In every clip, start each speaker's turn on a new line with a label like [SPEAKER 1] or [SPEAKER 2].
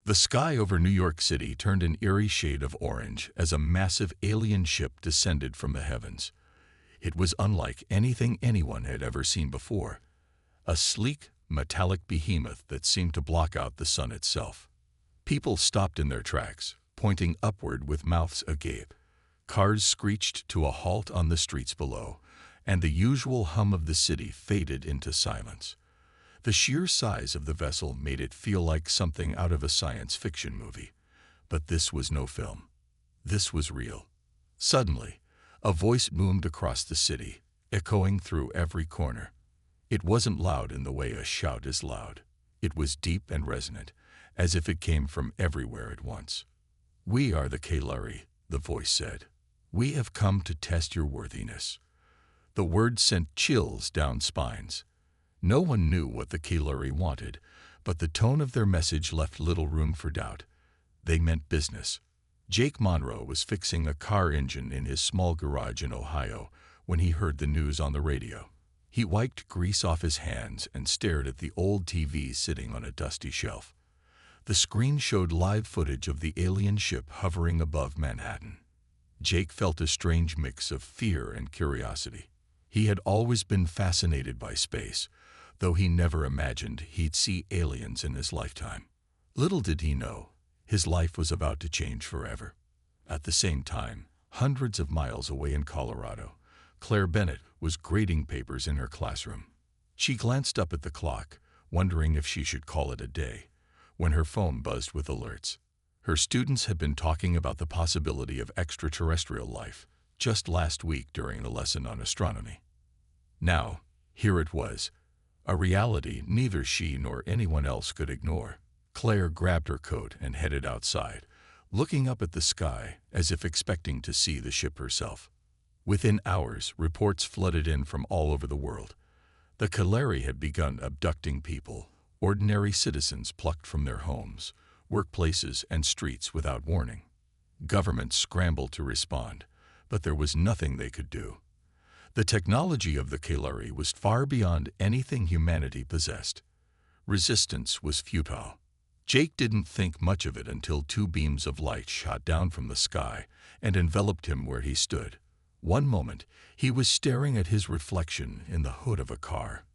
[SPEAKER 1] The sky over New York City turned an eerie shade of orange as a massive alien ship descended from the heavens. It was unlike anything anyone had ever seen before, a sleek, metallic behemoth that seemed to block out the sun itself. People stopped in their tracks, pointing upward with mouths agape. Cars screeched to a halt on the streets below, and the usual hum of the city faded into silence. The sheer size of the vessel made it feel like something out of a science fiction movie. But this was no film. This was real. Suddenly, a voice boomed across the city, echoing through every corner. It wasn't loud in the way a shout is loud. It was deep and resonant, as if it came from everywhere at once. "We are the Kalari," the voice said. "We have come to test your worthiness." The words sent chills down spines. No one knew what the Kalari wanted, but the tone of their message left little room for doubt. They meant business. Jake Monroe was fixing a car engine in his small garage in Ohio when he heard the news on the radio. He wiped grease off his hands and stared at the old TV sitting on a dusty shelf. The screen showed live footage of the alien ship hovering above Manhattan. Jake felt a strange mix of fear and curiosity. He had always been fascinated by space, though he never imagined he'd see aliens in his lifetime. Little did he know, his life was about to change forever. At the same time, hundreds of miles away in Colorado, Claire Bennett was grading papers in her classroom. She glanced up at the clock, wondering if she should call it a day, when her phone buzzed with alerts. Her students had been talking about the possibility of extraterrestrial life just last week during a lesson on astronomy. Now, here it was, a reality neither she nor anyone else could ignore. Claire grabbed her coat and headed outside, looking up at the sky as if expecting to see the ship herself. Within hours, reports flooded in from all over the world. The Kalari had begun abducting people, ordinary citizens plucked from their homes, workplaces, and streets without warning. Governments scrambled to respond, but there was nothing they could do. The technology of the Kalari was far beyond anything humanity possessed. Resistance was futile. Jake didn't think much of it until two beams of light shot down from the sky and enveloped him where he stood. One moment, he was staring at his reflection in the hood of a car.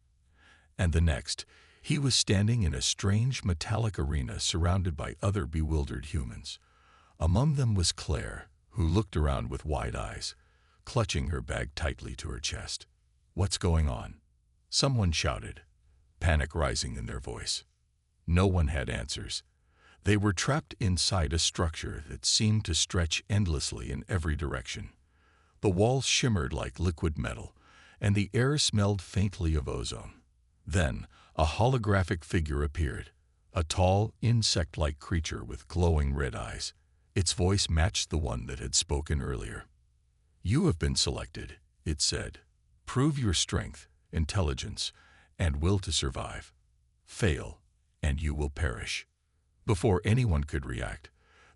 [SPEAKER 1] And the next, he was standing in a strange metallic arena surrounded by other bewildered humans. Among them was Claire, who looked around with wide eyes, clutching her bag tightly to her chest. "What's going on?" Someone shouted, panic rising in their voice. No one had answers. They were trapped inside a structure that seemed to stretch endlessly in every direction. The walls shimmered like liquid metal, and the air smelled faintly of ozone. Then, a holographic figure appeared, a tall, insect-like creature with glowing red eyes. Its voice matched the one that had spoken earlier. "You have been selected," it said. "Prove your strength, intelligence, and will to survive. Fail, and you will perish." Before anyone could react,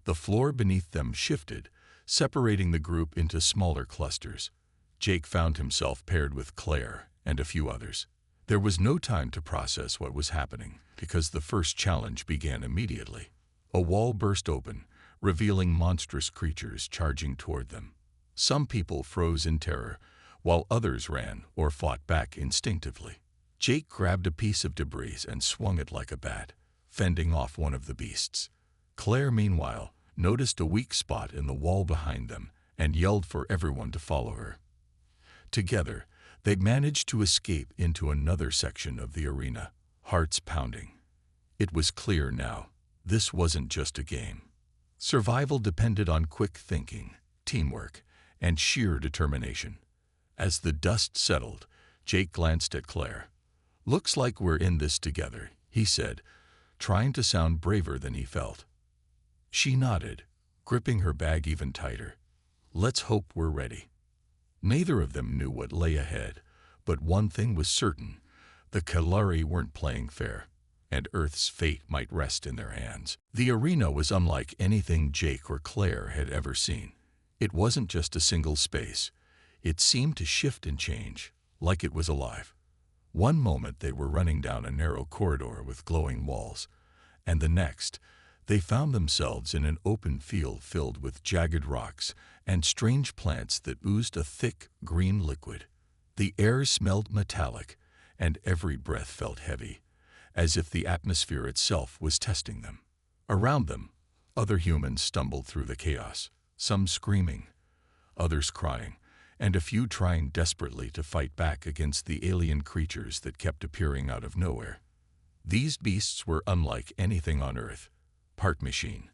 [SPEAKER 1] the floor beneath them shifted, separating the group into smaller clusters. Jake found himself paired with Claire and a few others. There was no time to process what was happening, because the first challenge began immediately. A wall burst open, revealing monstrous creatures charging toward them. Some people froze in terror, while others ran or fought back instinctively. Jake grabbed a piece of debris and swung it like a bat, fending off one of the beasts. Claire, meanwhile, noticed a weak spot in the wall behind them and yelled for everyone to follow her. Together, they managed to escape into another section of the arena, hearts pounding. It was clear now, this wasn't just a game. Survival depended on quick thinking, teamwork, and sheer determination. As the dust settled, Jake glanced at Claire. "Looks like we're in this together," he said, trying to sound braver than he felt. She nodded, gripping her bag even tighter. "Let's hope we're ready." Neither of them knew what lay ahead, but one thing was certain: the Kalari weren't playing fair, and Earth's fate might rest in their hands. The arena was unlike anything Jake or Claire had ever seen. It wasn't just a single space. It seemed to shift and change, like it was alive. One moment they were running down a narrow corridor with glowing walls, and the next, They found themselves in an open field filled with jagged rocks and strange plants that oozed a thick, green liquid. The air smelled metallic, and every breath felt heavy, as if the atmosphere itself was testing them. Around them, other humans stumbled through the chaos, some screaming, others crying, and a few trying desperately to fight back against the alien creatures that kept appearing out of nowhere. These beasts were unlike anything on Earth, part machine,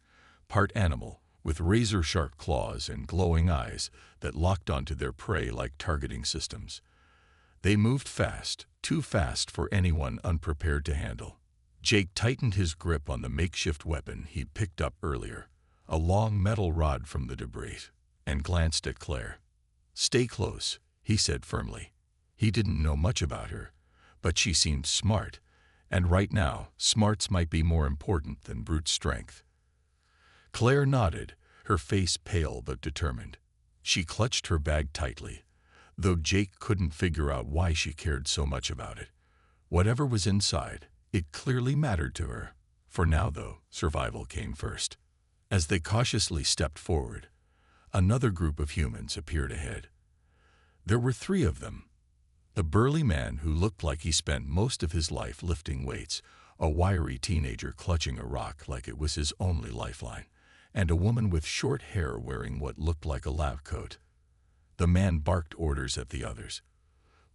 [SPEAKER 1] part animal, with razor-sharp claws and glowing eyes that locked onto their prey like targeting systems. They moved fast, too fast for anyone unprepared to handle. Jake tightened his grip on the makeshift weapon he picked up earlier, a long metal rod from the debris, and glanced at Claire. "Stay close," he said firmly. He didn't know much about her, but she seemed smart, and right now, smarts might be more important than brute strength. Claire nodded, her face pale but determined. She clutched her bag tightly, though Jake couldn't figure out why she cared so much about it. Whatever was inside, it clearly mattered to her. For now, though, survival came first. As they cautiously stepped forward, another group of humans appeared ahead. There were 3 of them. A burly man who looked like he spent most of his life lifting weights, a wiry teenager clutching a rock like it was his only lifeline, and a woman with short hair wearing what looked like a lab coat. The man barked orders at the others,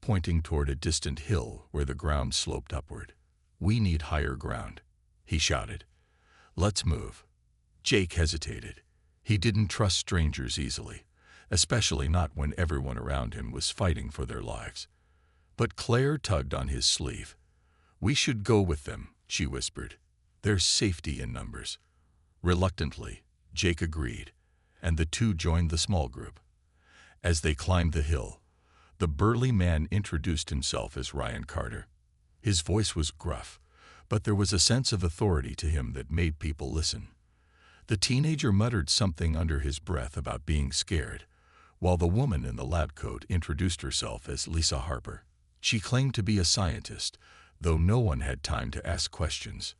[SPEAKER 1] pointing toward a distant hill where the ground sloped upward. "We need higher ground," he shouted. "Let's move." Jake hesitated. He didn't trust strangers easily, especially not when everyone around him was fighting for their lives. But Claire tugged on his sleeve. "We should go with them," she whispered. "There's safety in numbers." Reluctantly, Jake agreed, and the 2 joined the small group. As they climbed the hill, the burly man introduced himself as Ryan Carter. His voice was gruff, but there was a sense of authority to him that made people listen. The teenager muttered something under his breath about being scared, while the woman in the lab coat introduced herself as Lisa Harper. She claimed to be a scientist, though no one had time to ask questions.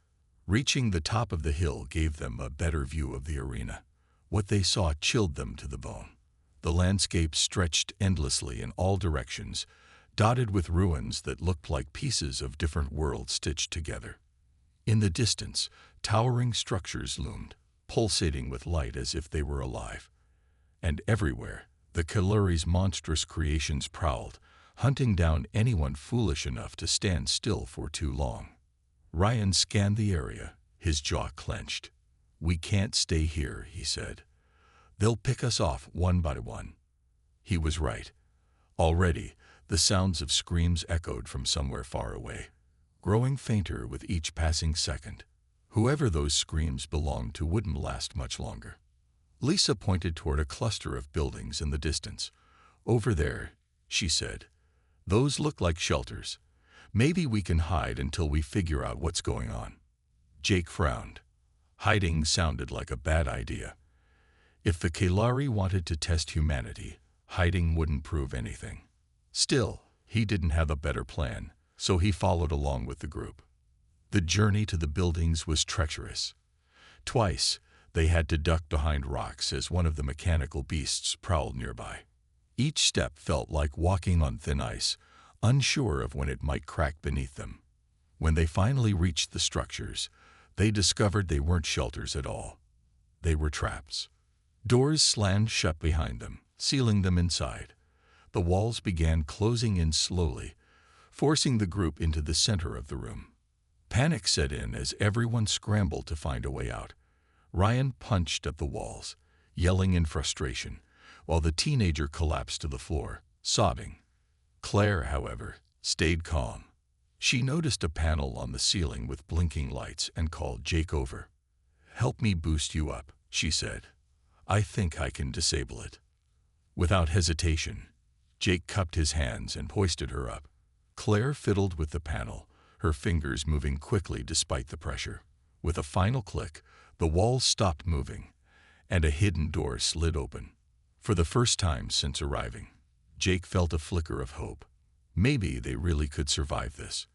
[SPEAKER 1] Reaching the top of the hill gave them a better view of the arena. What they saw chilled them to the bone. The landscape stretched endlessly in all directions, dotted with ruins that looked like pieces of different worlds stitched together. In the distance, towering structures loomed, pulsating with light as if they were alive. And everywhere, the Kaluri's monstrous creations prowled, hunting down anyone foolish enough to stand still for too long. Ryan scanned the area, his jaw clenched. "We can't stay here," he said. "They'll pick us off one by one." He was right. Already, the sounds of screams echoed from somewhere far away, growing fainter with each passing second. Whoever those screams belonged to wouldn't last much longer. Lisa pointed toward a cluster of buildings in the distance. "Over there," she said. "Those look like shelters. Maybe we can hide until we figure out what's going on." Jake frowned. Hiding sounded like a bad idea. If the Kalari wanted to test humanity, hiding wouldn't prove anything. Still, he didn't have a better plan, so he followed along with the group. The journey to the buildings was treacherous. Twice, they had to duck behind rocks as one of the mechanical beasts prowled nearby. Each step felt like walking on thin ice, unsure of when it might crack beneath them. When they finally reached the structures, they discovered they weren't shelters at all. They were traps. Doors slammed shut behind them, sealing them inside. The walls began closing in slowly, forcing the group into the center of the room. Panic set in as everyone scrambled to find a way out. Ryan punched at the walls, yelling in frustration, while the teenager collapsed to the floor, sobbing. Claire, however, stayed calm. She noticed a panel on the ceiling with blinking lights and called Jake over. "Help me boost you up," she said. "I think I can disable it." Without hesitation, Jake cupped his hands and hoisted her up. Claire fiddled with the panel, her fingers moving quickly despite the pressure. With a final click, the walls stopped moving, and a hidden door slid open. For the first time since arriving, Jake felt a flicker of hope. Maybe they really could survive this.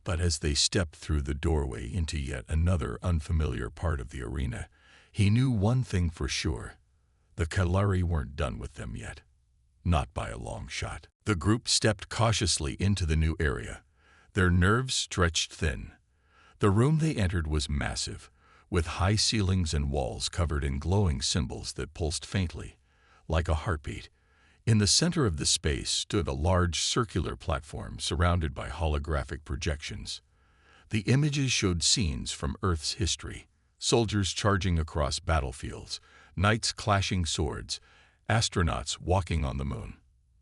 [SPEAKER 1] But as they stepped through the doorway into yet another unfamiliar part of the arena, he knew one thing for sure. The Kalari weren't done with them yet. Not by a long shot. The group stepped cautiously into the new area, their nerves stretched thin. The room they entered was massive, with high ceilings and walls covered in glowing symbols that pulsed faintly, like a heartbeat. In the center of the space stood a large circular platform surrounded by holographic projections. The images showed scenes from Earth's history, soldiers charging across battlefields, knights clashing swords, astronauts walking on the moon.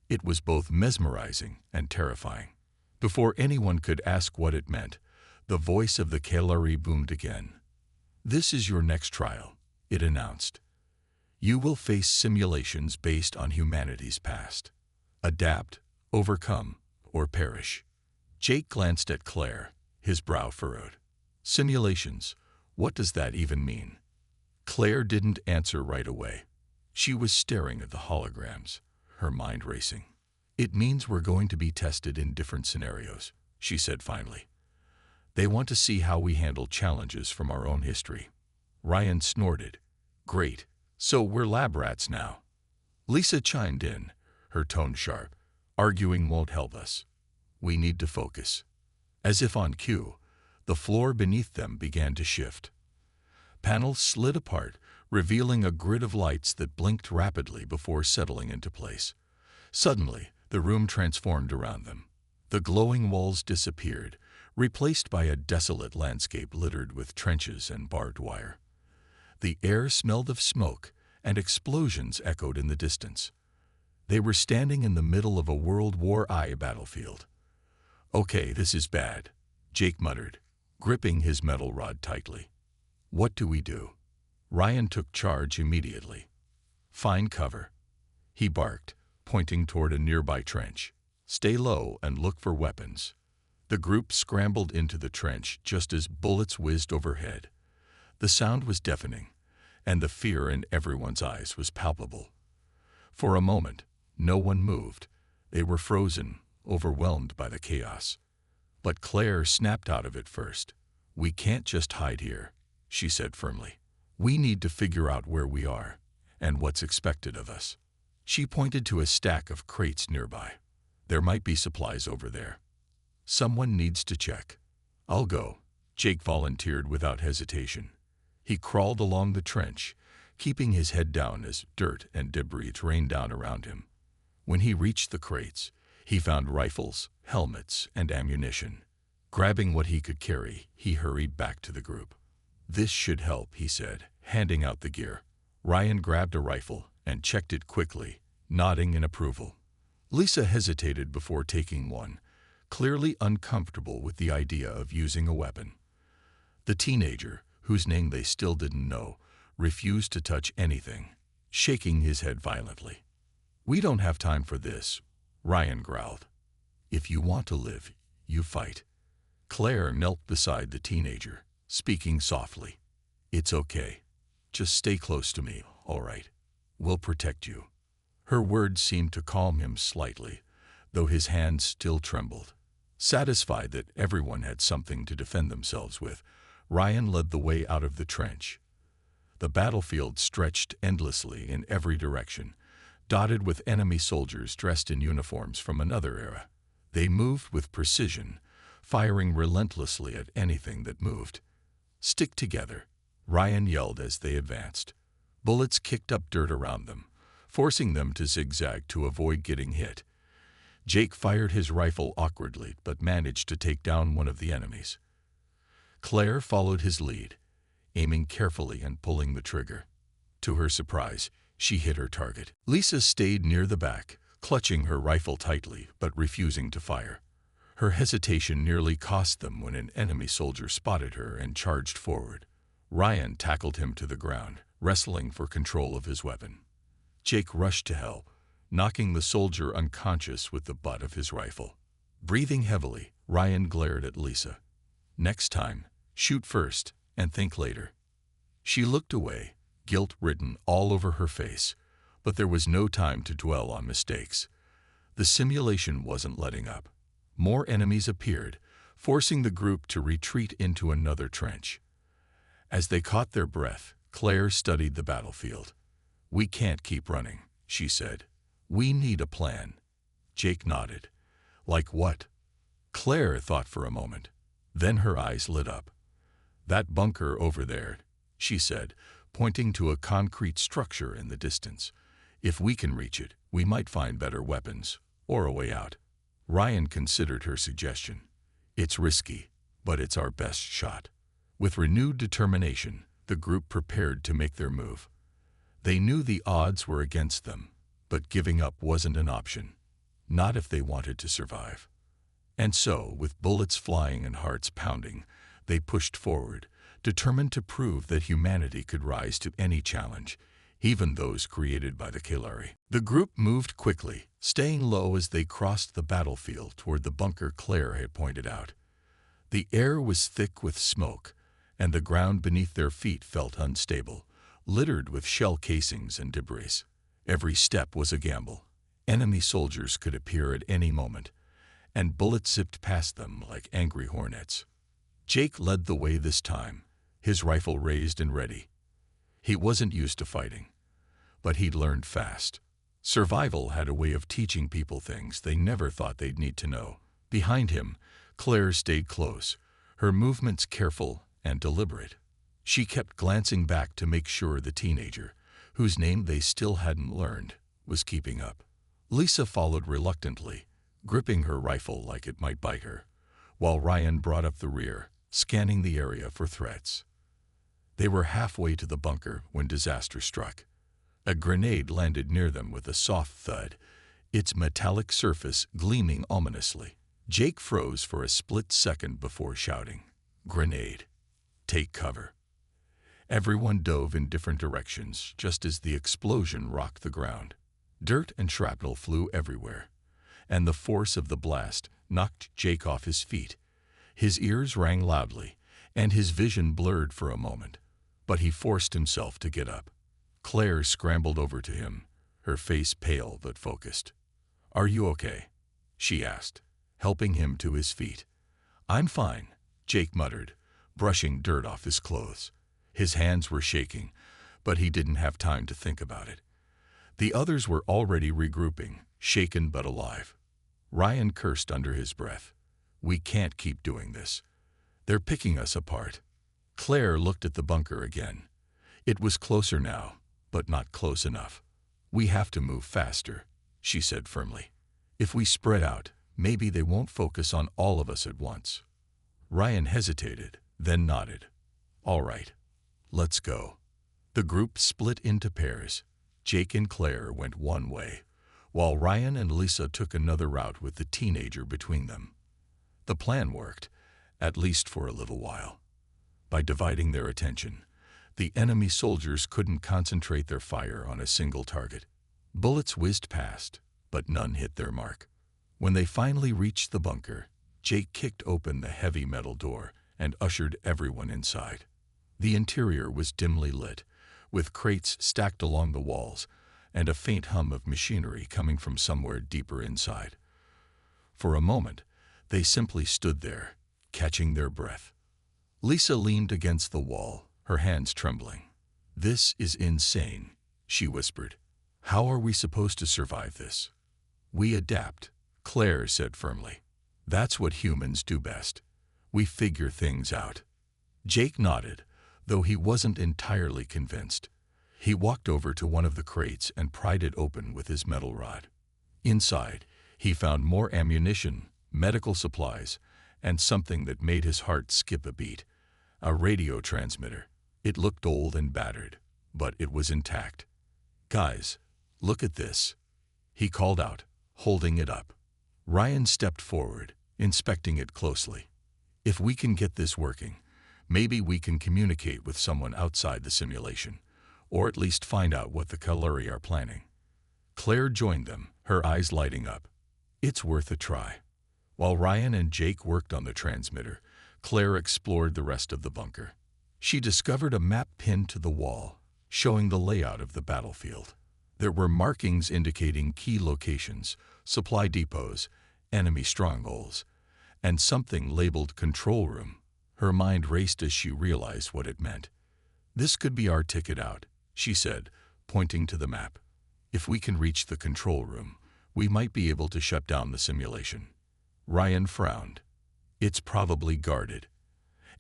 [SPEAKER 1] It was both mesmerizing and terrifying. Before anyone could ask what it meant, the voice of the Kalari boomed again. "This is your next trial," it announced. "You will face simulations based on humanity's past. Adapt, overcome, or perish." Jake glanced at Claire, his brow furrowed. "Simulations, what does that even mean?" Claire didn't answer right away. She was staring at the holograms, her mind racing. "It means we're going to be tested in different scenarios," she said finally. "They want to see how we handle challenges from our own history." Ryan snorted. "Great. So we're lab rats now." Lisa chimed in, her tone sharp. "Arguing won't help us. We need to focus." As if on cue, the floor beneath them began to shift. Panels slid apart, revealing a grid of lights that blinked rapidly before settling into place. Suddenly, the room transformed around them. The glowing walls disappeared, replaced by a desolate landscape littered with trenches and barbed wire. The air smelled of smoke, and explosions echoed in the distance. They were standing in the middle of a World War I battlefield. "Okay, this is bad," Jake muttered, gripping his metal rod tightly. "What do we do?" Ryan took charge immediately. "Find cover," he barked, pointing toward a nearby trench. "Stay low and look for weapons." The group scrambled into the trench just as bullets whizzed overhead. The sound was deafening, and the fear in everyone's eyes was palpable. For a moment, no one moved. They were frozen, overwhelmed by the chaos. But Claire snapped out of it first. "We can't just hide here," she said firmly. "We need to figure out where we are, and what's expected of us." She pointed to a stack of crates nearby. "There might be supplies over there. Someone needs to check." "I'll go," Jake volunteered without hesitation. He crawled along the trench, keeping his head down as dirt and debris rained down around him. When he reached the crates, he found rifles, helmets, and ammunition. Grabbing what he could carry, he hurried back to the group. "This should help," he said, handing out the gear. Ryan grabbed a rifle and checked it quickly, nodding in approval. Lisa hesitated before taking one, clearly uncomfortable with the idea of using a weapon. The teenager, whose name they still didn't know, refused to touch anything, shaking his head violently. "We don't have time for this," Ryan growled. "If you want to live, you fight." Claire knelt beside the teenager, speaking softly. "It's okay. Just stay close to me, all right? We'll protect you." Her words seemed to calm him slightly, though his hands still trembled. Satisfied that everyone had something to defend themselves with, Ryan led the way out of the trench. The battlefield stretched endlessly in every direction, dotted with enemy soldiers dressed in uniforms from another era. They moved with precision, firing relentlessly at anything that moved. "Stick together," Ryan yelled as they advanced. Bullets kicked up dirt around them, forcing them to zigzag to avoid getting hit. Jake fired his rifle awkwardly but managed to take down one of the enemies. Claire followed his lead, aiming carefully and pulling the trigger. To her surprise, she hit her target. Lisa stayed near the back, clutching her rifle tightly but refusing to fire. Her hesitation nearly cost them when an enemy soldier spotted her and charged forward. Ryan tackled him to the ground, wrestling for control of his weapon. Jake rushed to help, knocking the soldier unconscious with the butt of his rifle. Breathing heavily, Ryan glared at Lisa. "Next time, shoot first and think later." She looked away, guilt written all over her face, but there was no time to dwell on mistakes. The simulation wasn't letting up. More enemies appeared, forcing the group to retreat into another trench. As they caught their breath, Claire studied the battlefield. "We can't keep running," she said. "We need a plan." Jake nodded. "Like what?" Claire thought for a moment. Then her eyes lit up. "That bunker over there," she said, pointing to a concrete structure in the distance. "If we can reach it, we might find better weapons, or a way out." Ryan considered her suggestion. "It's risky, but it's our best shot." With renewed determination, the group prepared to make their move. They knew the odds were against them, but giving up wasn't an option. Not if they wanted to survive. And so, with bullets flying and hearts pounding, they pushed forward, determined to prove that humanity could rise to any challenge, even those created by the Kalari. The group moved quickly, staying low as they crossed the battlefield toward the bunker Claire had pointed out. The air was thick with smoke, and the ground beneath their feet felt unstable, littered with shell casings and debris. Every step was a gamble. Enemy soldiers could appear at any moment, and bullets zipped past them like angry hornets. Jake led the way this time, his rifle raised and ready. He wasn't used to fighting, but he'd learned fast. Survival had a way of teaching people things they never thought they'd need to know. Behind him, Claire stayed close, her movements careful and deliberate. She kept glancing back to make sure the teenager, whose name they still hadn't learned, was keeping up. Lisa followed reluctantly, gripping her rifle like it might bite her, while Ryan brought up the rear, scanning the area for threats. They were halfway to the bunker when disaster struck. A grenade landed near them with a soft thud, its metallic surface gleaming ominously. Jake froze for a split second before shouting, "Grenade! Take cover!" Everyone dove in different directions just as the explosion rocked the ground. Dirt and shrapnel flew everywhere, and the force of the blast knocked Jake off his feet. His ears rang loudly, and his vision blurred for a moment, but he forced himself to get up. Claire scrambled over to him, her face pale but focused. "Are you okay?" she asked, helping him to his feet. "I'm fine," Jake muttered, brushing dirt off his clothes. His hands were shaking, but he didn't have time to think about it. The others were already regrouping, shaken but alive. Ryan cursed under his breath. "We can't keep doing this. They're picking us apart." Claire looked at the bunker again. It was closer now, but not close enough. "We have to move faster," she said firmly. "If we spread out, maybe they won't focus on all of us at once." Ryan hesitated, then nodded. "All right, let's go." The group split into pairs. Jake and Claire went one way, while Ryan and Lisa took another route with the teenager between them. The plan worked, at least for a little while. By dividing their attention, the enemy soldiers couldn't concentrate their fire on a single target. Bullets whizzed past, but none hit their mark. When they finally reached the bunker, Jake kicked open the heavy metal door and ushered everyone inside. The interior was dimly lit, with crates stacked along the walls and a faint hum of machinery coming from somewhere deeper inside. For a moment, they simply stood there, catching their breath. Lisa leaned against the wall, her hands trembling. "This is insane," she whispered. "How are we supposed to survive this?" "We adapt," Claire said firmly. "That's what humans do best. We figure things out." Jake nodded, though he wasn't entirely convinced. He walked over to one of the crates and pried it open with his metal rod. Inside, he found more ammunition, medical supplies, and something that made his heart skip a beat. A radio transmitter. It looked old and battered, but it was intact. "Guys, look at this," he called out, holding it up. Ryan stepped forward, inspecting it closely. "If we can get this working, maybe we can communicate with someone outside the simulation, or at least find out what the Kalari are planning." Claire joined them, her eyes lighting up. "It's worth a try." While Ryan and Jake worked on the transmitter, Claire explored the rest of the bunker. She discovered a map pinned to the wall, showing the layout of the battlefield. There were markings indicating key locations, supply depots, enemy strongholds, and something labeled control room. Her mind raced as she realized what it meant. "This could be our ticket out," she said, pointing to the map. "If we can reach the control room, we might be able to shut down the simulation." Ryan frowned. "It's probably guarded.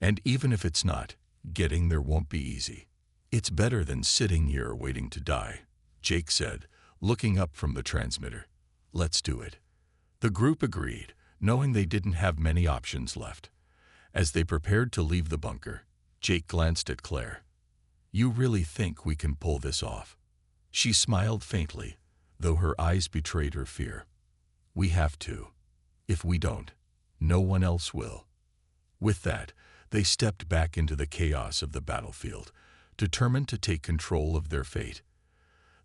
[SPEAKER 1] And even if it's not, getting there won't be easy." "It's better than sitting here waiting to die," Jake said, looking up from the transmitter. "Let's do it." The group agreed, knowing they didn't have many options left. As they prepared to leave the bunker, Jake glanced at Claire. "You really think we can pull this off?" She smiled faintly, though her eyes betrayed her fear. "We have to. If we don't, no one else will." With that, they stepped back into the chaos of the battlefield, determined to take control of their fate.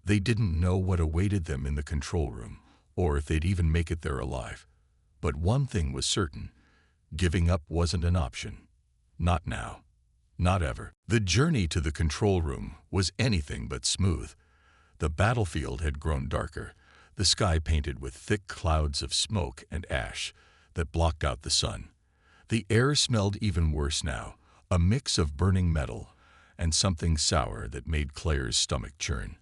[SPEAKER 1] They didn't know what awaited them in the control room, or if they'd even make it there alive. But one thing was certain: giving up wasn't an option. Not now. Not ever. The journey to the control room was anything but smooth. The battlefield had grown darker, the sky painted with thick clouds of smoke and ash that blocked out the sun. The air smelled even worse now, a mix of burning metal and something sour that made Claire's stomach churn.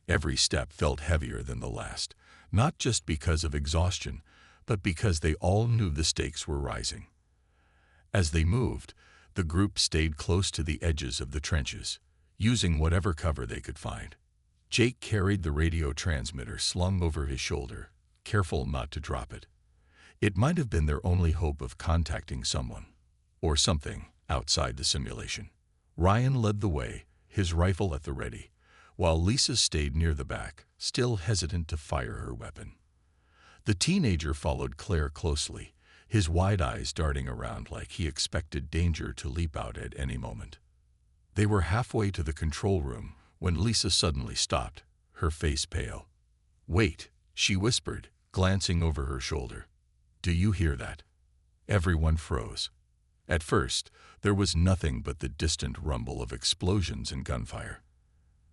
[SPEAKER 1] Every step felt heavier than the last, not just because of exhaustion, but because they all knew the stakes were rising. As they moved, the group stayed close to the edges of the trenches, using whatever cover they could find. Jake carried the radio transmitter slung over his shoulder, careful not to drop it. It might have been their only hope of contacting someone, or something, outside the simulation. Ryan led the way, his rifle at the ready, while Lisa stayed near the back, still hesitant to fire her weapon. The teenager followed Claire closely, his wide eyes darting around like he expected danger to leap out at any moment. They were halfway to the control room when Lisa suddenly stopped, her face pale. "Wait," she whispered, glancing over her shoulder. "Do you hear that?" Everyone froze. At first, there was nothing but the distant rumble of explosions and gunfire.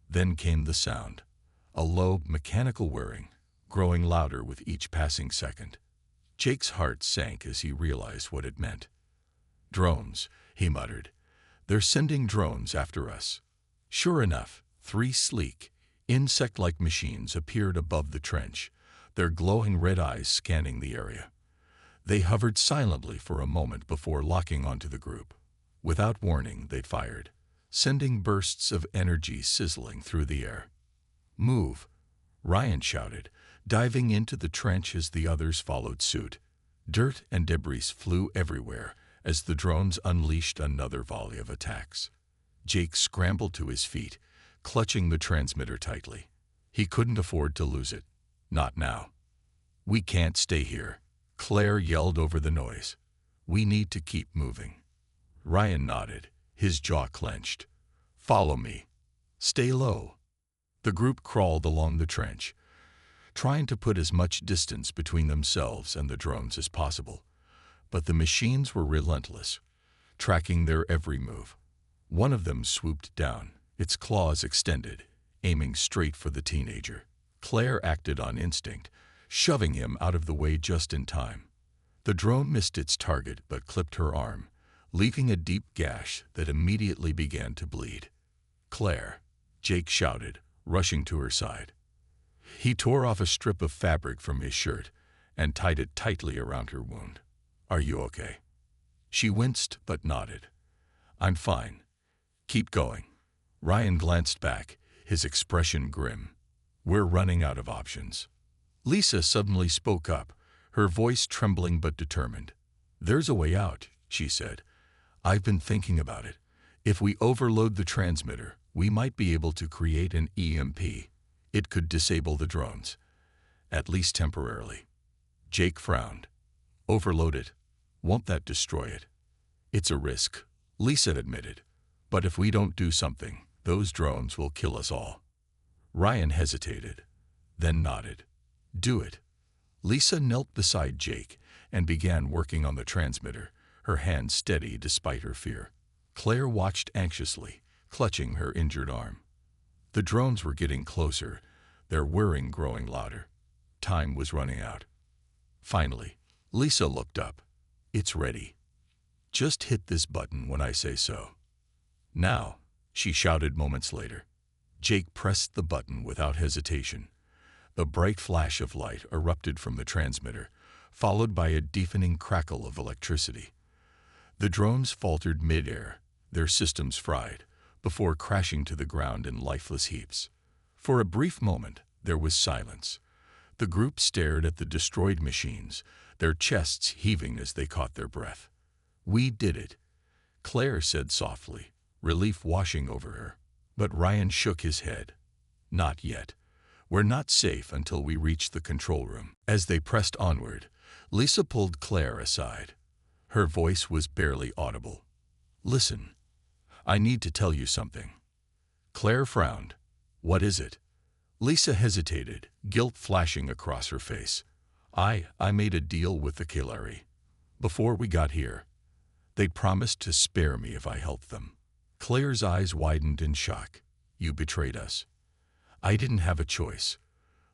[SPEAKER 1] Then came the sound, a low, mechanical whirring, growing louder with each passing second. Jake's heart sank as he realized what it meant. "Drones," he muttered. "They're sending drones after us." Sure enough, 3 sleek, insect-like machines appeared above the trench, their glowing red eyes scanning the area. They hovered silently for a moment before locking onto the group. Without warning, they fired, sending bursts of energy sizzling through the air. "Move," Ryan shouted, diving into the trench as the others followed suit. Dirt and debris flew everywhere as the drones unleashed another volley of attacks. Jake scrambled to his feet, clutching the transmitter tightly. He couldn't afford to lose it. Not now. "We can't stay here," Claire yelled over the noise. "We need to keep moving." Ryan nodded, his jaw clenched. "Follow me. Stay low." The group crawled along the trench, trying to put as much distance between themselves and the drones as possible. But the machines were relentless, tracking their every move. One of them swooped down, its claws extended, aiming straight for the teenager. Claire acted on instinct, shoving him out of the way just in time. The drone missed its target but clipped her arm, leaving a deep gash that immediately began to bleed. "Claire," Jake shouted, rushing to her side. He tore off a strip of fabric from his shirt and tied it tightly around her wound. "Are you okay?" She winced but nodded. "I'm fine. Keep going." Ryan glanced back, his expression grim. "We're running out of options." Lisa suddenly spoke up, her voice trembling but determined. "There's a way out," she said. "I've been thinking about it. If we overload the transmitter, we might be able to create an EMP. It could disable the drones, at least temporarily." Jake frowned. "Overload it? Won't that destroy it?" "It's a risk," Lisa admitted. "But if we don't do something, those drones will kill us all." Ryan hesitated, then nodded. "Do it." Lisa knelt beside Jake and began working on the transmitter, her hand steady despite her fear. Claire watched anxiously, clutching her injured arm. The drones were getting closer, their whirring growing louder. Time was running out. Finally, Lisa looked up. It's ready. Just hit this button when I say so. Now, she shouted moments later. Jake pressed the button without hesitation. A bright flash of light erupted from the transmitter, followed by a deafening crackle of electricity. The drones faltered mid-air, their systems fried, before crashing to the ground in lifeless heaps. For a brief moment, there was silence. The group stared at the destroyed machines, their chests heaving as they caught their breath. "We did it," Claire said softly, relief washing over her. But Ryan shook his head. "Not yet. We're not safe until we reach the control room." As they pressed onward, Lisa pulled Claire aside. Her voice was barely audible. "Listen, I need to tell you something." Claire frowned. "What is it?" Lisa hesitated, guilt flashing across her face. I made a deal with the Kalari. Before we got here, they promised to spare me if I helped them." Claire's eyes widened in shock. "You betrayed us." "I didn't have a choice,"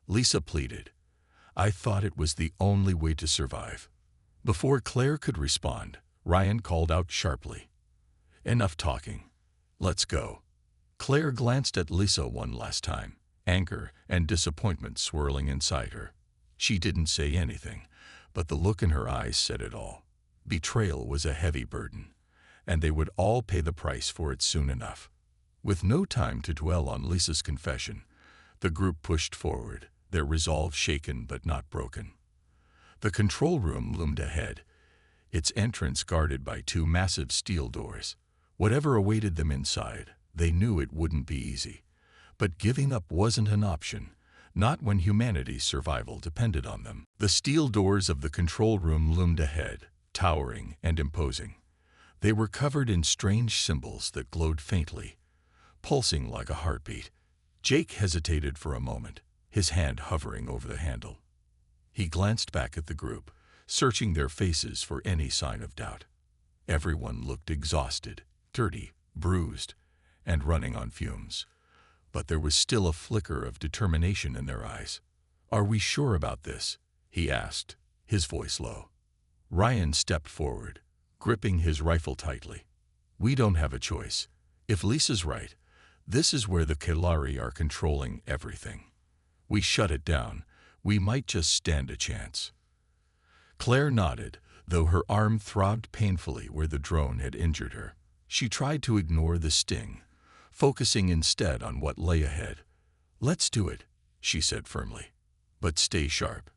[SPEAKER 1] Lisa pleaded. "I thought it was the only way to survive." Before Claire could respond, Ryan called out sharply, "Enough talking. Let's go." Claire glanced at Lisa one last time, anger and disappointment swirling inside her. She didn't say anything, but the look in her eyes said it all. Betrayal was a heavy burden, and they would all pay the price for it soon enough. With no time to dwell on Lisa's confession, the group pushed forward, their resolve shaken but not broken. The control room loomed ahead, its entrance guarded by two massive steel doors. Whatever awaited them inside, they knew it wouldn't be easy. But giving up wasn't an option, not when humanity's survival depended on them. The steel doors of the control room loomed ahead, towering and imposing. They were covered in strange symbols that glowed faintly, pulsing like a heartbeat. Jake hesitated for a moment, his hand hovering over the handle. He glanced back at the group, searching their faces for any sign of doubt. Everyone looked exhausted, dirty, bruised, and running on fumes. But there was still a flicker of determination in their eyes. "Are we sure about this?" he asked, his voice low. Ryan stepped forward, gripping his rifle tightly. "We don't have a choice. If Lisa's right, this is where the Kalari are controlling everything. We shut it down, we might just stand a chance." Claire nodded, though her arm throbbed painfully where the drone had injured her. She tried to ignore the sting, focusing instead on what lay ahead. "Let's do it," she said firmly. "But stay sharp.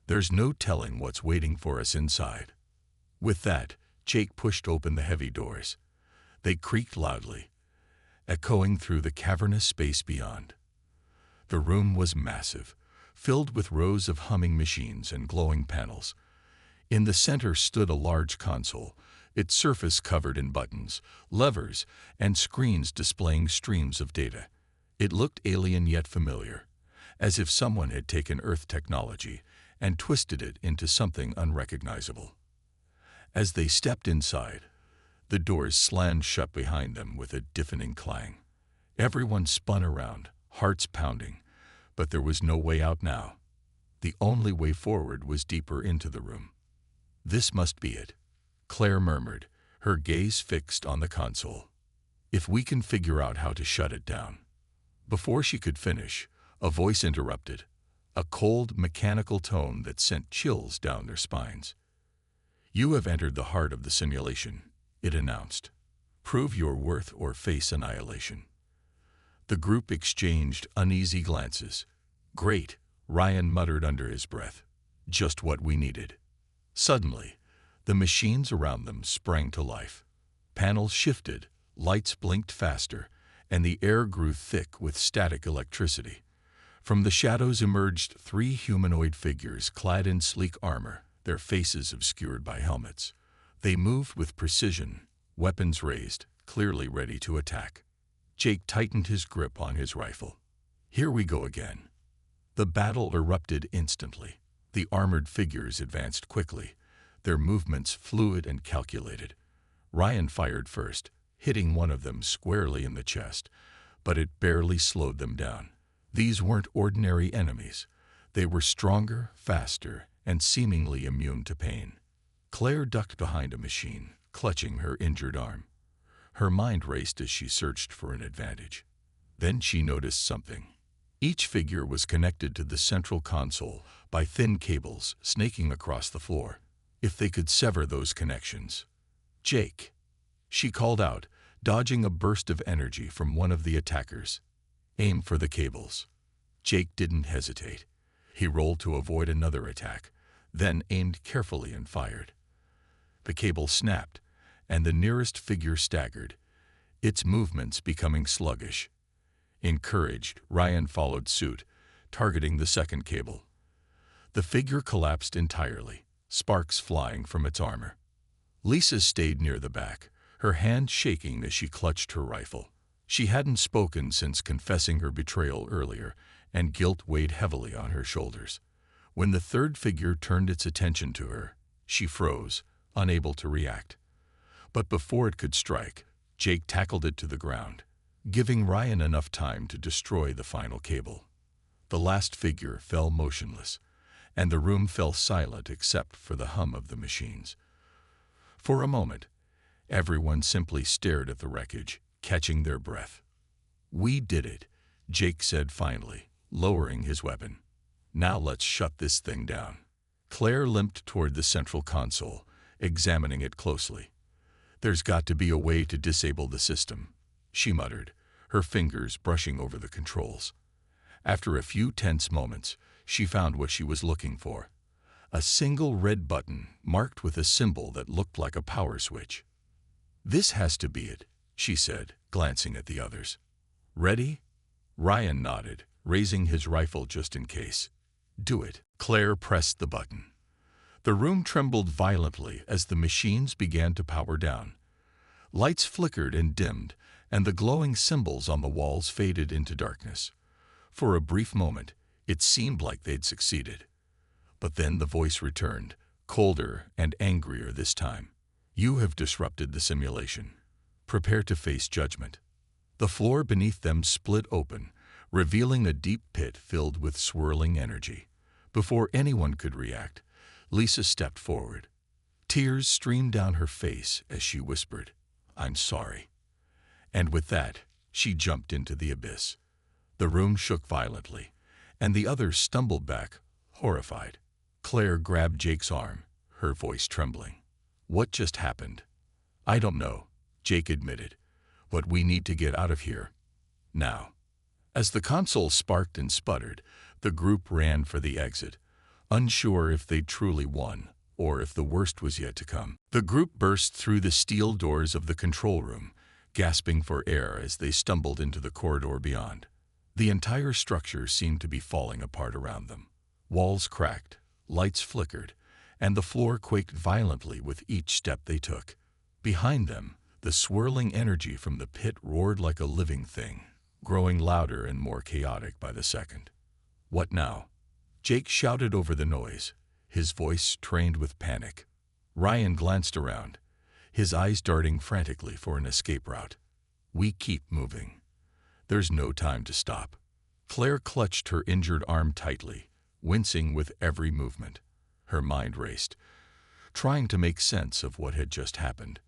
[SPEAKER 1] There's no telling what's waiting for us inside." With that, Jake pushed open the heavy doors. They creaked loudly, echoing through the cavernous space beyond. The room was massive, filled with rows of humming machines and glowing panels. In the center stood a large console, its surface covered in buttons, levers, and screens displaying streams of data. It looked alien yet familiar, as if someone had taken Earth technology and twisted it into something unrecognizable. As they stepped inside, the doors slammed shut behind them with a deafening clang. Everyone spun around, hearts pounding, but there was no way out now. The only way forward was deeper into the room. "This must be it," Claire murmured, her gaze fixed on the console. "If we can figure out how to shut it down." Before she could finish, a voice interrupted, a cold, mechanical tone that sent chills down their spines. "You have entered the heart of the simulation," it announced. "Prove your worth or face annihilation." The group exchanged uneasy glances. "Great," Ryan muttered under his breath. "Just what we needed." Suddenly, the machines around them sprang to life. Panels shifted, lights blinked faster, and the air grew thick with static electricity. From the shadows emerged three humanoid figures clad in sleek armor, their faces obscured by helmets. They moved with precision, weapons raised, clearly ready to attack. Jake tightened his grip on his rifle. "Here we go again." The battle erupted instantly. The armored figures advanced quickly, their movements fluid and calculated. Ryan fired first, hitting one of them squarely in the chest, but it barely slowed them down. These weren't ordinary enemies. They were stronger, faster, and seemingly immune to pain. Claire ducked behind a machine, clutching her injured arm. Her mind raced as she searched for an advantage. Then she noticed something. Each figure was connected to the central console by thin cables snaking across the floor. If they could sever those connections. "Jake," she called out, dodging a burst of energy from one of the attackers. "Aim for the cables." Jake didn't hesitate. He rolled to avoid another attack, then aimed carefully and fired. The cable snapped, and the nearest figure staggered, its movements becoming sluggish. Encouraged, Ryan followed suit, targeting the second cable. The figure collapsed entirely, sparks flying from its armor. Lisa stayed near the back, her hand shaking as she clutched her rifle. She hadn't spoken since confessing her betrayal earlier, and guilt weighed heavily on her shoulders. When the third figure turned its attention to her, she froze, unable to react. But before it could strike, Jake tackled it to the ground, giving Ryan enough time to destroy the final cable. The last figure fell motionless, and the room fell silent except for the hum of the machines. For a moment, everyone simply stared at the wreckage, catching their breath. "We did it," Jake said finally, lowering his weapon. "Now let's shut this thing down." Claire limped toward the central console, examining it closely. "There's got to be a way to disable the system," she muttered, her fingers brushing over the controls. After a few tense moments, she found what she was looking for. A single red button marked with a symbol that looked like a power switch. "This has to be it," she said, glancing at the others. "Ready?" Ryan nodded, raising his rifle just in case. "Do it." Claire pressed the button. The room trembled violently as the machines began to power down. Lights flickered and dimmed, and the glowing symbols on the walls faded into darkness. For a brief moment, it seemed like they'd succeeded. But then the voice returned, colder and angrier this time. "You have disrupted the simulation. Prepare to face judgment." The floor beneath them split open, revealing a deep pit filled with swirling energy. Before anyone could react, Lisa stepped forward. Tears streamed down her face as she whispered, "I'm sorry." And with that, she jumped into the abyss. The room shook violently, and the others stumbled back, horrified. Claire grabbed Jake's arm, her voice trembling. "What just happened?" "I don't know," Jake admitted, "but we need to get out of here. Now." As the console sparked and sputtered, the group ran for the exit, unsure if they'd truly won or if the worst was yet to come. The group burst through the steel doors of the control room, gasping for air as they stumbled into the corridor beyond. The entire structure seemed to be falling apart around them. Walls cracked, lights flickered, and the floor quaked violently with each step they took. Behind them, the swirling energy from the pit roared like a living thing, growing louder and more chaotic by the second. "What now?" Jake shouted over the noise, his voice trained with panic. Ryan glanced around, his eyes darting frantically for an escape route. "We keep moving. There's no time to stop." Claire clutched her injured arm tightly, wincing with every movement. Her mind raced, trying to make sense of what had just happened.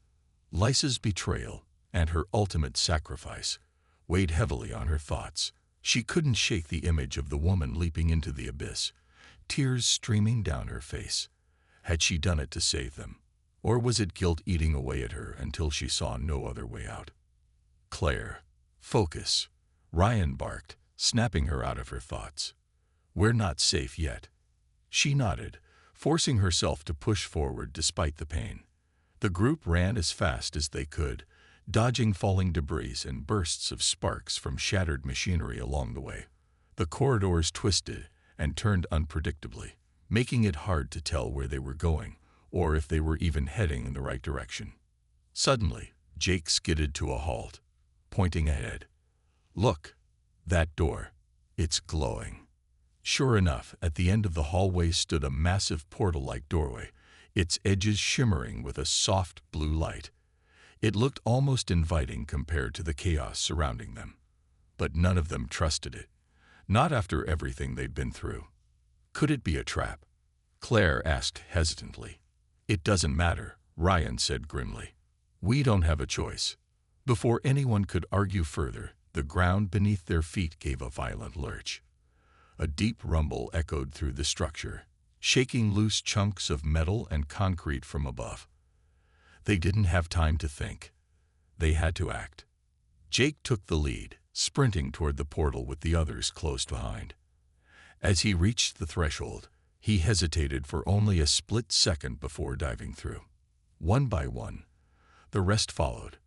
[SPEAKER 1] Lisa's betrayal and her ultimate sacrifice weighed heavily on her thoughts. She couldn't shake the image of the woman leaping into the abyss, tears streaming down her face. Had she done it to save them? Or was it guilt eating away at her until she saw no other way out? "Claire, focus," Ryan barked, snapping her out of her thoughts. "We're not safe yet." She nodded, forcing herself to push forward despite the pain. The group ran as fast as they could, dodging falling debris and bursts of sparks from shattered machinery along the way. The corridors twisted and turned unpredictably, making it hard to tell where they were going or if they were even heading in the right direction. Suddenly, Jake skidded to a halt, pointing ahead. "Look, that door. It's glowing." Sure enough, at the end of the hallway stood a massive portal-like doorway, its edges shimmering with a soft blue light. It looked almost inviting compared to the chaos surrounding them. But none of them trusted it, not after everything they'd been through. Could it be a trap? Claire asked hesitantly. "It doesn't matter," Ryan said grimly. "We don't have a choice." Before anyone could argue further, the ground beneath their feet gave a violent lurch. A deep rumble echoed through the structure, shaking loose chunks of metal and concrete from above. They didn't have time to think. They had to act. Jake took the lead, sprinting toward the portal with the others close behind. As he reached the threshold, he hesitated for only a split second before diving through. One by one, the rest followed.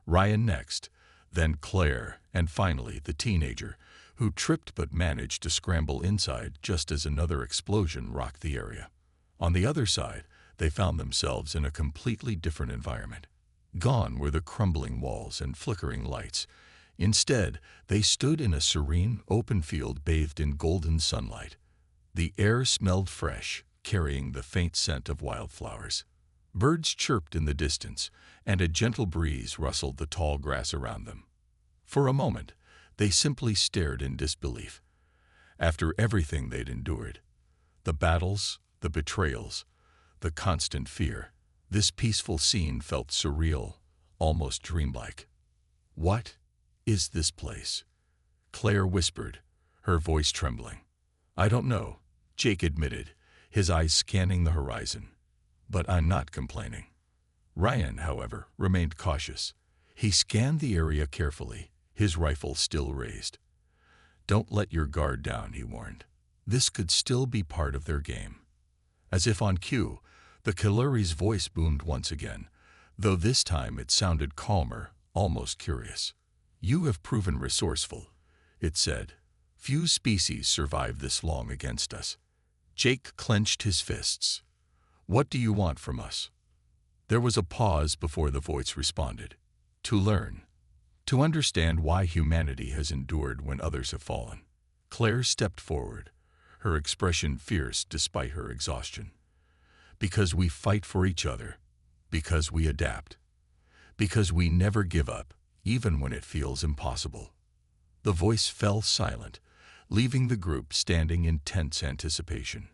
[SPEAKER 1] Ryan next, then Claire, and finally the teenager, who tripped but managed to scramble inside just as another explosion rocked the area. On the other side, they found themselves in a completely different environment. Gone were the crumbling walls and flickering lights. Instead, they stood in a serene, open field bathed in golden sunlight. The air smelled fresh, carrying the faint scent of wildflowers. Birds chirped in the distance, and a gentle breeze rustled the tall grass around them. For a moment, they simply stared in disbelief. After everything they'd endured, the battles, the betrayals, the constant fear, this peaceful scene felt surreal, almost dreamlike. "What is this place?" Claire whispered, her voice trembling. "I don't know," Jake admitted, his eyes scanning the horizon. "But I'm not complaining." Ryan, however, remained cautious. He scanned the area carefully, his rifle still raised. "Don't let your guard down," he warned. This could still be part of their game. As if on cue, the Kaluri's voice boomed once again, though this time it sounded calmer, almost curious. "You have proven resourceful," it said. "Few species survive this long against us." Jake clenched his fists. "What do you want from us?" There was a pause before the voice responded. "To learn. To understand why humanity has endured when others have fallen." Claire stepped forward, her expression fierce despite her exhaustion. "Because we fight for each other. Because we adapt. Because we never give up, even when it feels impossible." The voice fell silent, leaving the group standing in tense anticipation.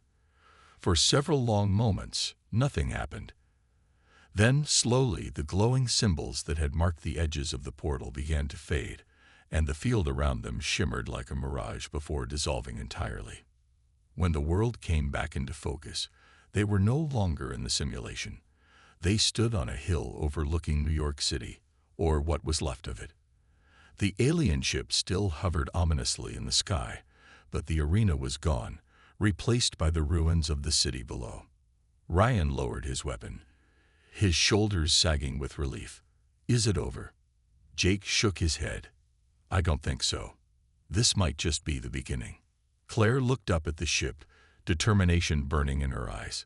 [SPEAKER 1] For several long moments, nothing happened. Then, slowly, the glowing symbols that had marked the edges of the portal began to fade, and the field around them shimmered like a mirage before dissolving entirely. When the world came back into focus, they were no longer in the simulation. They stood on a hill overlooking New York City, or what was left of it. The alien ship still hovered ominously in the sky, but the arena was gone, replaced by the ruins of the city below. Ryan lowered his weapon, his shoulders sagging with relief. "Is it over?" Jake shook his head. "I don't think so. This might just be the beginning." Claire looked up at the ship, determination burning in her eyes.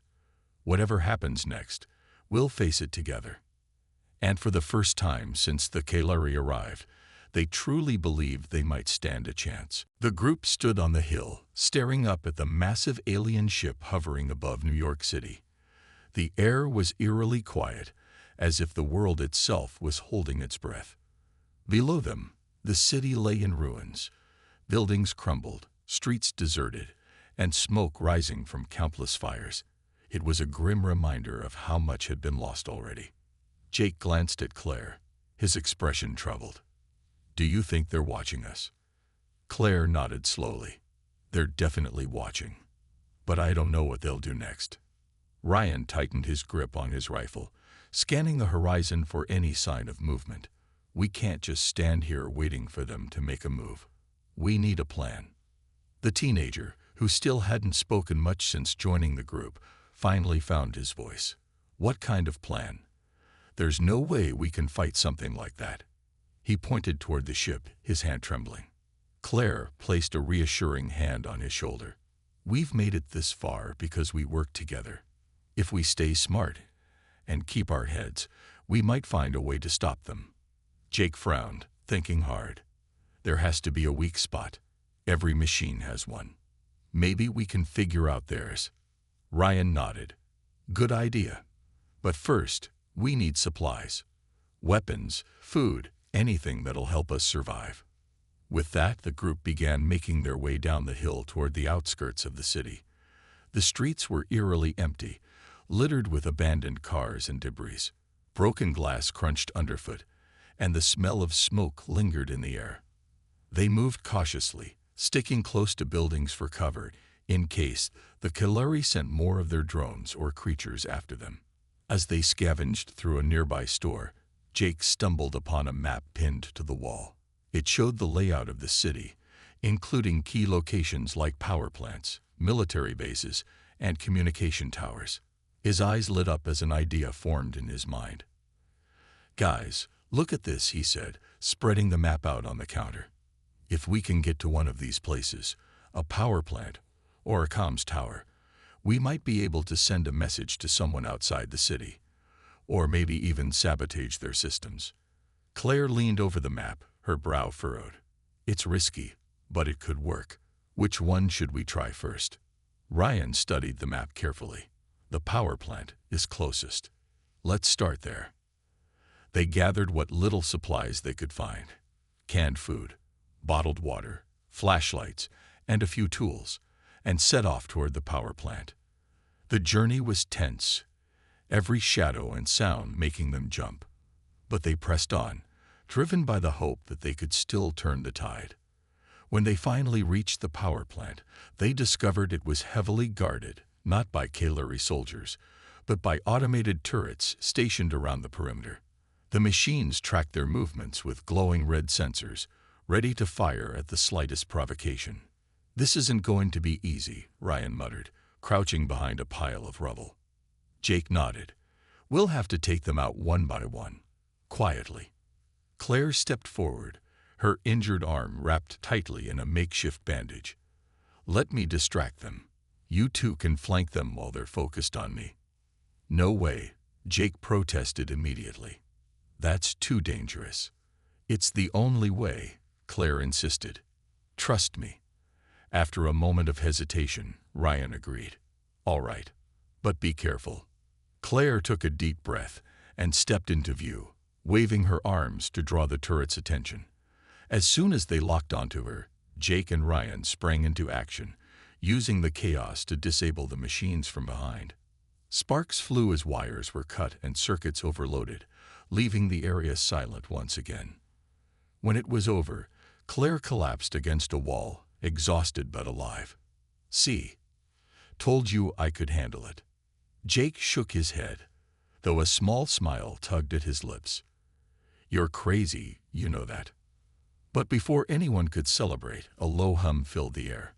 [SPEAKER 1] "Whatever happens next, we'll face it together." And for the first time since the Kaluri arrived, they truly believed they might stand a chance. The group stood on the hill, staring up at the massive alien ship hovering above New York City. The air was eerily quiet, as if the world itself was holding its breath. Below them, the city lay in ruins. Buildings crumbled, streets deserted, and smoke rising from countless fires. It was a grim reminder of how much had been lost already. Jake glanced at Claire, his expression troubled. "Do you think they're watching us?" Claire nodded slowly. "They're definitely watching. But I don't know what they'll do next." Ryan tightened his grip on his rifle, scanning the horizon for any sign of movement. "We can't just stand here waiting for them to make a move. We need a plan." The teenager, who still hadn't spoken much since joining the group, finally found his voice. "What kind of plan?" "There's no way we can fight something like that." He pointed toward the ship, his hand trembling. Claire placed a reassuring hand on his shoulder. "We've made it this far because we work together. If we stay smart and keep our heads, we might find a way to stop them." Jake frowned, thinking hard. "There has to be a weak spot. Every machine has one. Maybe we can figure out theirs." Ryan nodded. "Good idea. But first, we need supplies. Weapons, food, anything that'll help us survive." With that, the group began making their way down the hill toward the outskirts of the city. The streets were eerily empty, littered with abandoned cars and debris. Broken glass crunched underfoot, and the smell of smoke lingered in the air. They moved cautiously, sticking close to buildings for cover, in case the Kalari sent more of their drones or creatures after them. As they scavenged through a nearby store, Jake stumbled upon a map pinned to the wall. It showed the layout of the city, including key locations like power plants, military bases, and communication towers. His eyes lit up as an idea formed in his mind. "Guys, look at this," he said, spreading the map out on the counter. "If we can get to one of these places, a power plant or a comms tower, we might be able to send a message to someone outside the city, or maybe even sabotage their systems." Claire leaned over the map, her brow furrowed. "It's risky, but it could work. Which one should we try first?" Ryan studied the map carefully. "The power plant is closest. Let's start there." They gathered what little supplies they could find: canned food, bottled water, flashlights, and a few tools, and set off toward the power plant. The journey was tense, every shadow and sound making them jump. But they pressed on, driven by the hope that they could still turn the tide. When they finally reached the power plant, they discovered it was heavily guarded, not by Kalari soldiers, but by automated turrets stationed around the perimeter. The machines tracked their movements with glowing red sensors, ready to fire at the slightest provocation. "This isn't going to be easy," Ryan muttered, crouching behind a pile of rubble. Jake nodded. "We'll have to take them out one by one, quietly." Claire stepped forward, her injured arm wrapped tightly in a makeshift bandage. "Let me distract them. You two can flank them while they're focused on me." "No way," Jake protested immediately. "That's too dangerous." "It's the only way," Claire insisted. "Trust me." After a moment of hesitation, Ryan agreed. "All right, but be careful." Claire took a deep breath and stepped into view, waving her arms to draw the turret's attention. As soon as they locked onto her, Jake and Ryan sprang into action, using the chaos to disable the machines from behind. Sparks flew as wires were cut and circuits overloaded, leaving the area silent once again. When it was over, Claire collapsed against a wall, exhausted but alive. "See, told you I could handle it." Jake shook his head, though a small smile tugged at his lips. "You're crazy, you know that." But before anyone could celebrate, a low hum filled the air.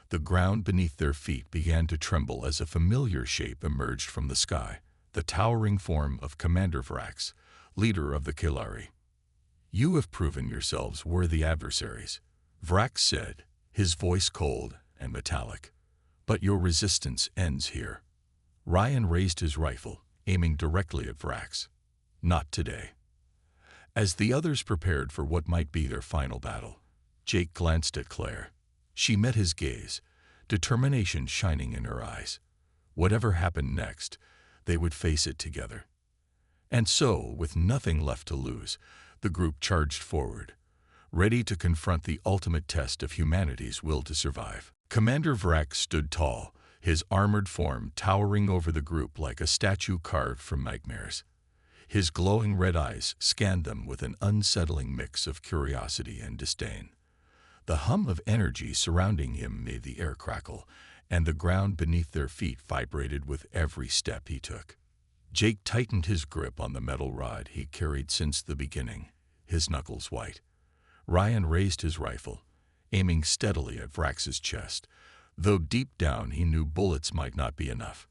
[SPEAKER 1] The ground beneath their feet began to tremble as a familiar shape emerged from the sky, the towering form of Commander Vrax, leader of the Kalari. "You have proven yourselves worthy adversaries," Vrax said, his voice cold and metallic. "But your resistance ends here." Ryan raised his rifle, aiming directly at Vrax. "Not today." As the others prepared for what might be their final battle, Jake glanced at Claire. She met his gaze, determination shining in her eyes. Whatever happened next, they would face it together. And so, with nothing left to lose, the group charged forward, ready to confront the ultimate test of humanity's will to survive. Commander Vrax stood tall, his armored form towering over the group like a statue carved from nightmares. His glowing red eyes scanned them with an unsettling mix of curiosity and disdain. The hum of energy surrounding him made the air crackle, and the ground beneath their feet vibrated with every step he took. Jake tightened his grip on the metal rod he carried since the beginning, his knuckles white. Ryan raised his rifle, aiming steadily at Vrax's chest, though deep down he knew bullets might not be enough.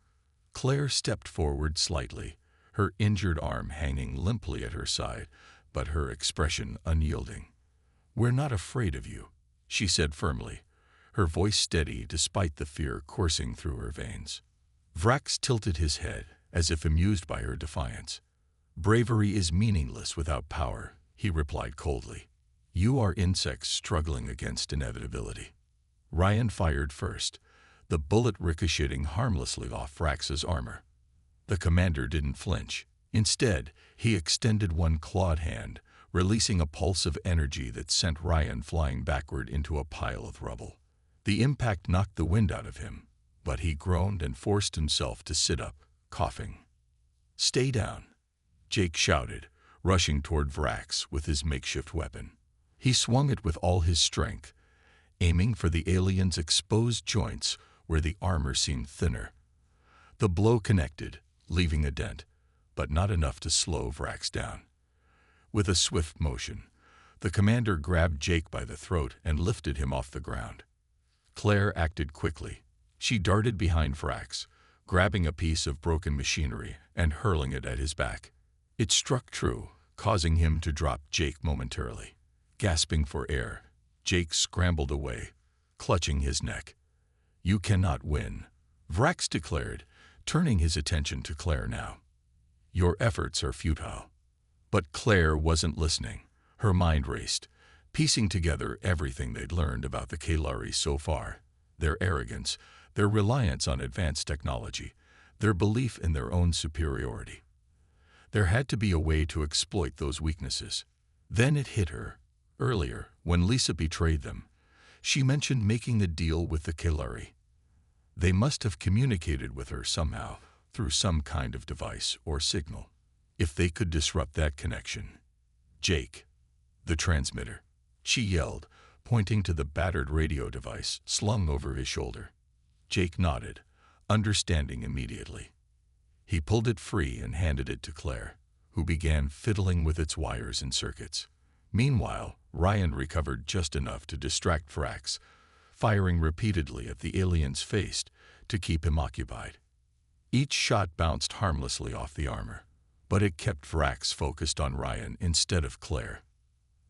[SPEAKER 1] Claire stepped forward slightly, her injured arm hanging limply at her side, but her expression unyielding. "We're not afraid of you," she said firmly, her voice steady despite the fear coursing through her veins. Vrax tilted his head, as if amused by her defiance. "Bravery is meaningless without power," he replied coldly. "You are insects struggling against inevitability." Ryan fired first, the bullet ricocheting harmlessly off Vrax's armor. The commander didn't flinch. Instead, he extended one clawed hand, releasing a pulse of energy that sent Ryan flying backward into a pile of rubble. The impact knocked the wind out of him, but he groaned and forced himself to sit up, coughing. "Stay down," Jake shouted, rushing toward Vrax with his makeshift weapon. He swung it with all his strength, aiming for the alien's exposed joints where the armor seemed thinner. The blow connected, leaving a dent, but not enough to slow Vrax down. With a swift motion, the commander grabbed Jake by the throat and lifted him off the ground. Claire acted quickly. She darted behind Vrax, grabbing a piece of broken machinery and hurling it at his back. It struck true, causing him to drop Jake momentarily. Gasping for air, Jake scrambled away, clutching his neck. "You cannot win," Vrax declared, turning his attention to Claire now. "Your efforts are futile." But Claire wasn't listening. Her mind raced, piecing together everything they'd learned about the Kalari so far. Their arrogance, their reliance on advanced technology, their belief in their own superiority. There had to be a way to exploit those weaknesses. Then it hit her. Earlier, when Lisa betrayed them, she mentioned making a deal with the Kalari. They must have communicated with her somehow, through some kind of device or signal. If they could disrupt that connection. "Jake, the transmitter," she yelled, pointing to the battered radio device slung over his shoulder. Jake nodded, understanding immediately. He pulled it free and handed it to Claire, who began fiddling with its wires and circuits. Meanwhile, Ryan recovered just enough to distract Vrax, firing repeatedly at the alien's face to keep him occupied. Each shot bounced harmlessly off the armor, but it kept Vrax focused on Ryan instead of Claire.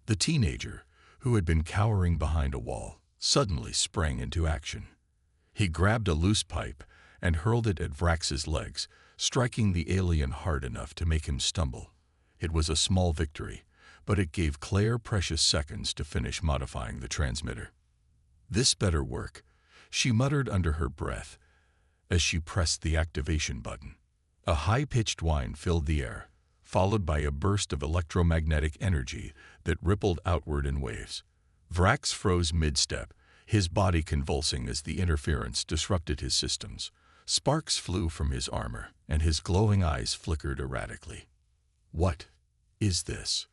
[SPEAKER 1] The teenager, who had been cowering behind a wall, suddenly sprang into action. He grabbed a loose pipe and hurled it at Vrax's legs, striking the alien hard enough to make him stumble. It was a small victory, but it gave Claire precious seconds to finish modifying the transmitter. "This better work," she muttered under her breath as she pressed the activation button. A high-pitched whine filled the air, followed by a burst of electromagnetic energy that rippled outward in waves. Vrax froze mid-step, his body convulsing as the interference disrupted his systems. Sparks flew from his armor, and his glowing eyes flickered erratically. "What is this?"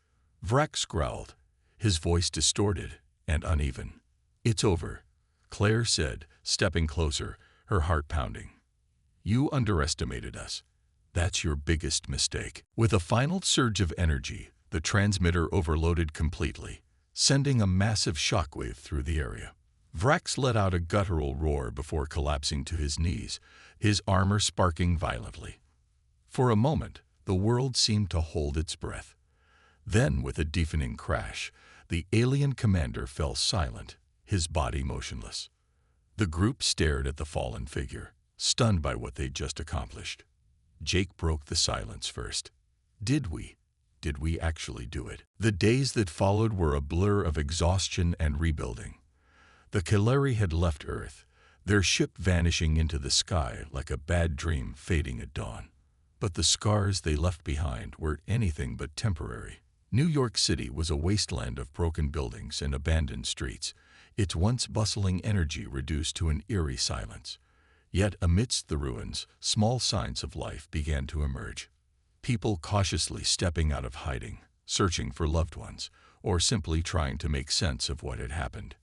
[SPEAKER 1] Vrax growled, his voice distorted and uneven. "It's over," Claire said, stepping closer, her heart pounding. "You underestimated us. That's your biggest mistake." With a final surge of energy, the transmitter overloaded completely, sending a massive shockwave through the area. Vrax let out a guttural roar before collapsing to his knees, his armor sparking violently. For a moment, the world seemed to hold its breath. Then, with a deafening crash, the alien commander fell silent, his body motionless. The group stared at the fallen figure, stunned by what they'd just accomplished. Jake broke the silence first. Did we actually do it? The days that followed were a blur of exhaustion and rebuilding. The Kalari had left Earth, their ship vanishing into the sky like a bad dream fading at dawn. But the scars they left behind were anything but temporary. New York City was a wasteland of broken buildings and abandoned streets, its once bustling energy reduced to an eerie silence. Yet amidst the ruins, small signs of life began to emerge. People cautiously stepping out of hiding, searching for loved ones, or simply trying to make sense of what had happened.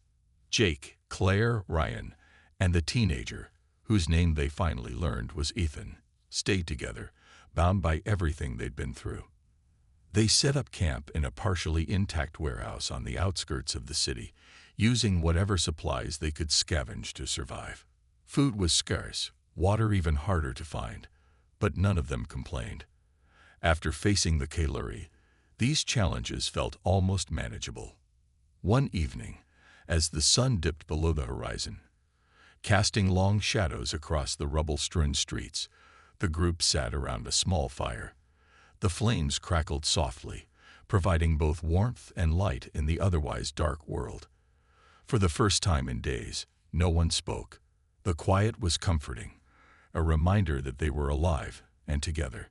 [SPEAKER 1] Jake, Claire, Ryan, and the teenager, whose name they finally learned was Ethan, stayed together, bound by everything they'd been through. They set up camp in a partially intact warehouse on the outskirts of the city, using whatever supplies they could scavenge to survive. Food was scarce, water even harder to find, but none of them complained. After facing the Kalari, these challenges felt almost manageable. One evening, as the sun dipped below the horizon, casting long shadows across the rubble-strewn streets, the group sat around a small fire. The flames crackled softly, providing both warmth and light in the otherwise dark world. For the first time in days, no one spoke. The quiet was comforting, a reminder that they were alive and together.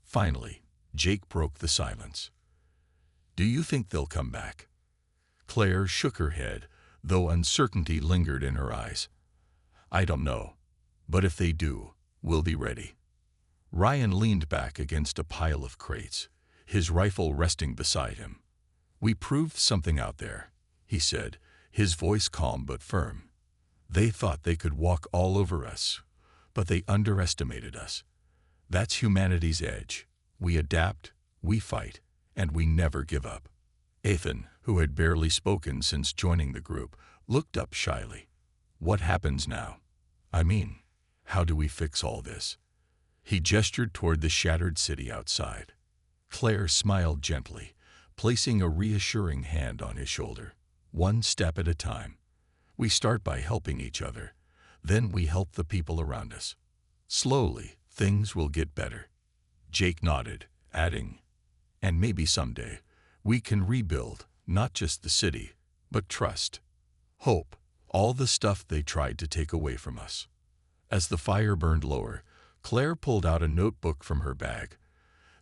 [SPEAKER 1] Finally, Jake broke the silence. "Do you think they'll come back?" Claire shook her head, though uncertainty lingered in her eyes. "I don't know, but if they do, we'll be ready." Ryan leaned back against a pile of crates, his rifle resting beside him. "We proved something out there," he said, his voice calm but firm. "They thought they could walk all over us, but they underestimated us. That's humanity's edge. We adapt, we fight, and we never give up." Ethan, who had barely spoken since joining the group, looked up shyly. "What happens now? I mean, how do we fix all this?" He gestured toward the shattered city outside. Claire smiled gently, placing a reassuring hand on his shoulder. "One step at a time. We start by helping each other. Then we help the people around us. Slowly, things will get better." Jake nodded, adding, "And maybe someday, we can rebuild not just the city, but trust, hope, all the stuff they tried to take away from us." As the fire burned lower, Claire pulled out a notebook from her bag,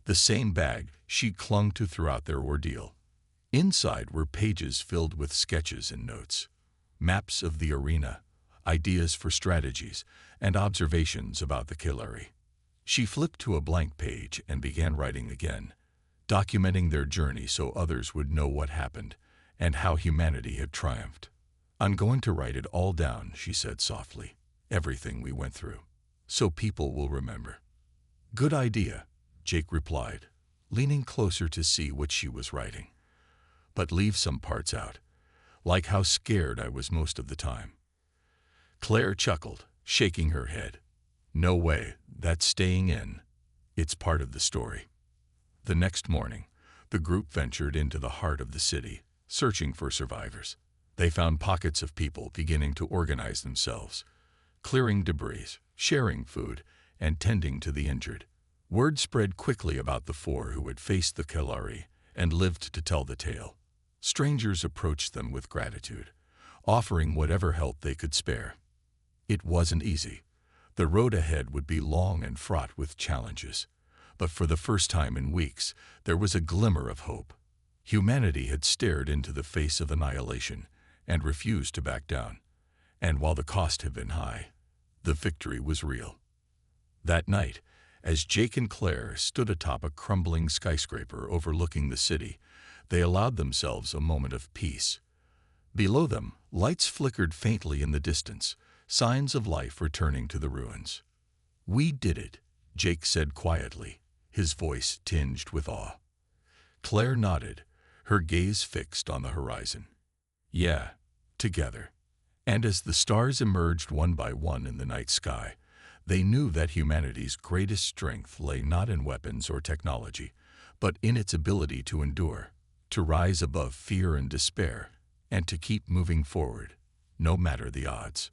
[SPEAKER 1] the same bag she clung to throughout their ordeal. Inside were pages filled with sketches and notes, maps of the arena, ideas for strategies, and observations about the Killary. She flipped to a blank page and began writing again, documenting their journey so others would know what happened and how humanity had triumphed. "I'm going to write it all down," she said softly, "everything we went through, so people will remember." "Good idea," Jake replied, leaning closer to see what she was writing. "But leave some parts out, like how scared I was most of the time." Claire chuckled, shaking her head. "No way, that's staying in. It's part of the story." The next morning, the group ventured into the heart of the city, searching for survivors. They found pockets of people beginning to organize themselves, clearing debris, sharing food, and tending to the injured. Word spread quickly about the 4 who had faced the Killary and lived to tell the tale. Strangers approached them with gratitude, offering whatever help they could spare. It wasn't easy. The road ahead would be long and fraught with challenges. But for the first time in weeks, there was a glimmer of hope. Humanity had stared into the face of annihilation and refused to back down. And while the cost had been high, the victory was real. That night, as Jake and Claire stood atop a crumbling skyscraper overlooking the city, they allowed themselves a moment of peace. Below them, lights flickered faintly in the distance, signs of life returning to the ruins. "We did it," Jake said quietly, his voice tinged with awe. Claire nodded, her gaze fixed on the horizon. "Yeah, together." And as the stars emerged one by one in the night sky, they knew that humanity's greatest strength lay not in weapons or technology, but in its ability to endure, to rise above fear and despair, and to keep moving forward, no matter the odds.